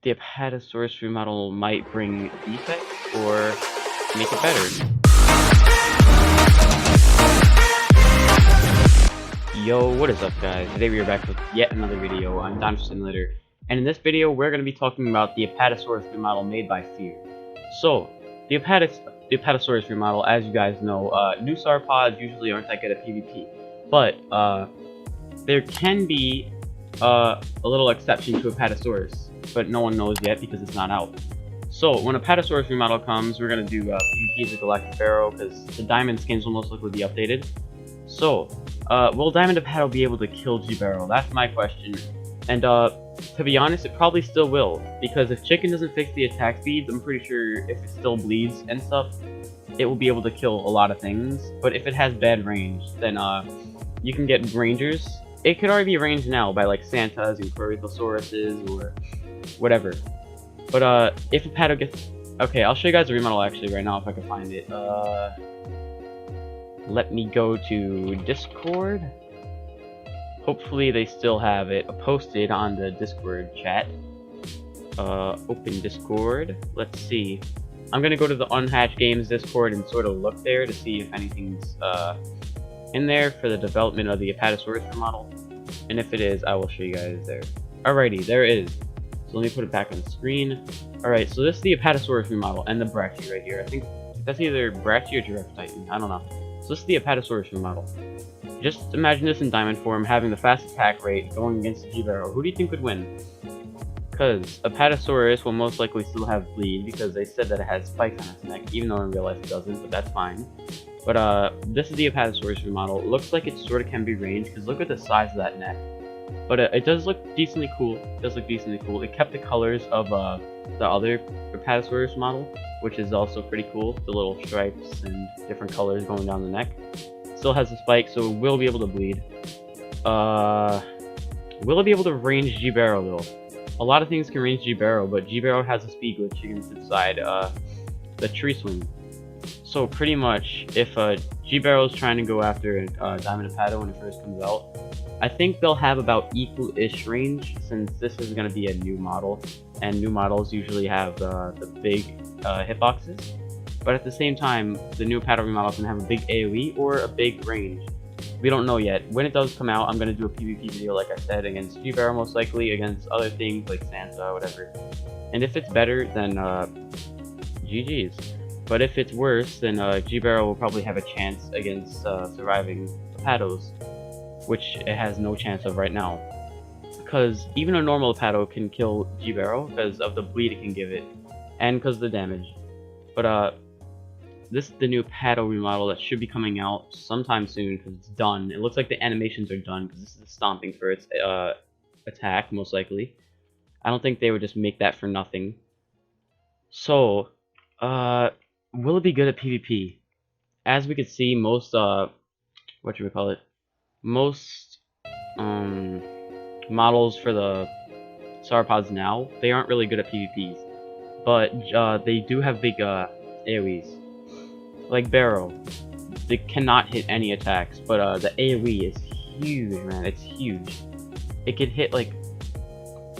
the APATO remodel might bring defects or make it better. Yo, what is up guys? Today we are back with yet another video on Dinosaur, and in this video we're going to be talking about the APATO remodel made by Fear. So, the APATO remodel, as you guys know, new sauropods usually aren't that good at PvP, but there can be a little exception to APATO, but no one knows yet because it's not out. So when APATO remodel comes, we're going to do PvP as a Galactic GBARO because the diamond skins will most likely be updated. So, will Diamond APATO be able to kill GBARO? That's my question. And to be honest, it probably still will, because if Chicken doesn't fix the attack speeds, I'm pretty sure if it still bleeds and stuff, it will be able to kill a lot of things. But if it has bad range, then you can get rangers. It could already be ranged now by like Santas and Querythosauruses or whatever. But if APATO gets... Okay, I'll show you guys the remodel actually right now if I can find it. Let me go to Discord. Hopefully they still have it posted on the Discord chat. Open Discord. Let's see. I'm gonna go to the Unhatched Games Discord and sort of look there to see if anything's in there for the development of the APATO model. And if it is, I will show you guys there. Alrighty, there it is. So let me put it back on the screen. Alright, so this is the APATO model and the Brachy right here. I think that's either Brachy or Giraffe Titan. I don't know. So this is the APATO model. Just imagine this in diamond form, having the fast attack rate, going against the GBARO. Who do you think would win? Because APATO will most likely still have bleed, because they said that it has spikes on its neck, even though in real life it doesn't, but that's fine. But this is the APATO model. It looks like it sort of can be ranged, because look at the size of that neck. But it does look decently cool. It kept the colors of the other APATO model, which is also pretty cool. The little stripes and different colors going down the neck. Still has a spike, so it will be able to bleed. Will it be able to range GBARO though? A lot of things can range GBARO, but GBARO has a speed glitch against inside the tree swing. So pretty much, if GBARO is trying to go after Diamond APATO when it first comes out, I think they'll have about equal-ish range, since this is going to be a new model, and new models usually have the big hitboxes. But at the same time, the new APATO remodel can have a big AoE or a big range. We don't know yet. When it does come out, I'm going to do a PvP video, like I said, against GBARO most likely, against other things like Santa, whatever. And if it's better, then GG's. But if it's worse, then GBARO will probably have a chance against surviving APATOs, which it has no chance of right now. Because even a normal APATO can kill GBARO because of the bleed it can give it, and because of the damage. But this is the new APATO remodel that should be coming out sometime soon because it's done. It looks like the animations are done because this is the stomping for its attack, most likely. I don't think they would just make that for nothing. So, will it be good at PvP? As we could see, most, most models for the sauropods now, they aren't really good at PvPs. But they do have big AoEs. Like GBARO, they cannot hit any attacks, but the AoE is huge, man. It's huge. It could hit, like,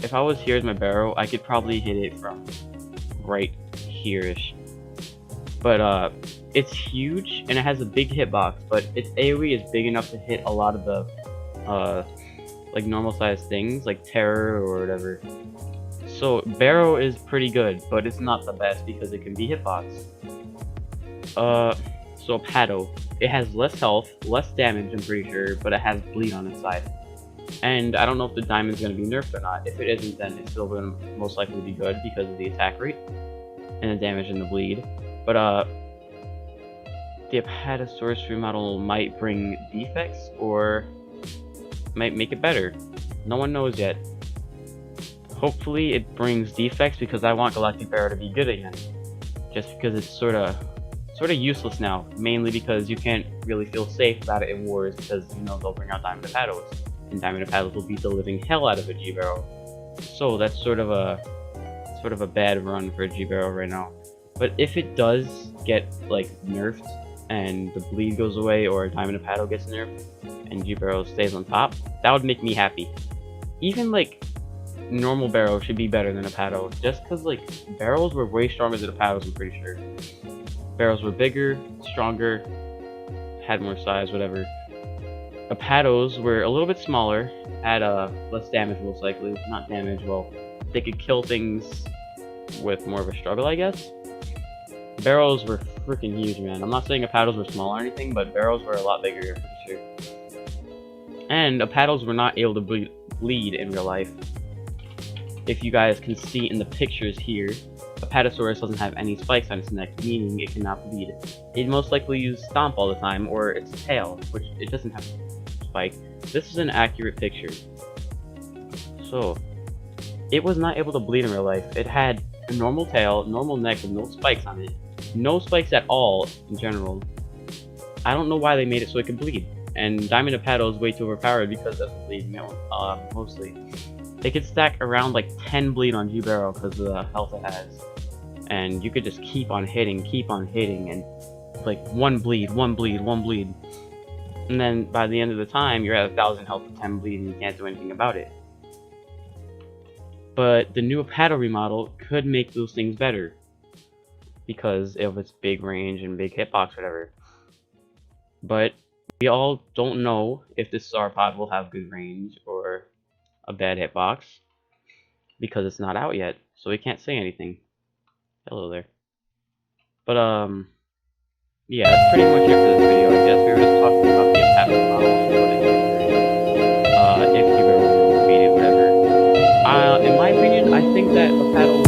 if I was here as my GBARO, I could probably hit it from right here-ish. But it's huge and it has a big hitbox, but its AoE is big enough to hit a lot of the like normal sized things like terror or whatever. So GBARO is pretty good, but it's not the best because it can be hitbox. So APATO, it has less health, less damage, I'm pretty sure, but it has bleed on its side. And I don't know if the diamond's gonna be nerfed or not. If it isn't, then it's still gonna most likely be good because of the attack rate and the damage and the bleed. But the APATO remodel might bring defects or might make it better. No one knows yet. Hopefully it brings defects because I want Galactic GBARO to be good again. Just because it's sort of useless now, mainly because you can't really feel safe about it in wars because you know they'll bring out Diamond APATOs, and Diamond APATOs will beat the living hell out of a GBARO. So that's sort of a bad run for a GBARO right now. But if it does get like nerfed and the bleed goes away, or Diamond APATO gets nerfed and GBARO stays on top, that would make me happy. Even like normal barrel should be better than APATO, just because like barrels were way stronger than APATOs. I'm pretty sure barrels were bigger, stronger, had more size, whatever. APATOs were a little bit smaller, had less damage most likely. Not damage, well, they could kill things with more of a struggle, I guess. Barrels were freaking huge, man. I'm not saying APATOs were small or anything, but barrels were a lot bigger, for sure. And APATOs were not able to bleed in real life. If you guys can see in the pictures here, Apatosaurus doesn't have any spikes on its neck, meaning it cannot bleed. It most likely use Stomp all the time, or its tail, which it doesn't have spike. This is an accurate picture. So, it was not able to bleed in real life. It had a normal tail, normal neck with no spikes on it. No spikes at all, in general. I don't know why they made it so it could bleed. And Diamond APATO is way too overpowered because of the bleed, mostly. It could stack around like 10 bleed on GBARO because of the health it has. And you could just keep on hitting, and like one bleed. And then by the end of the time, you're at 1,000 health with 10 bleed and you can't do anything about it. But the new APATO remodel could make those things better because of its big range and big hitbox, whatever. But we all don't know if this sauropod will have good range or a bad hitbox because it's not out yet, so we can't say anything. Hello there. But yeah, that's pretty much it for this video. I guess we were just talking about the APATO model and what it does. If you ever beat it, whatever. In my opinion, I think that APATO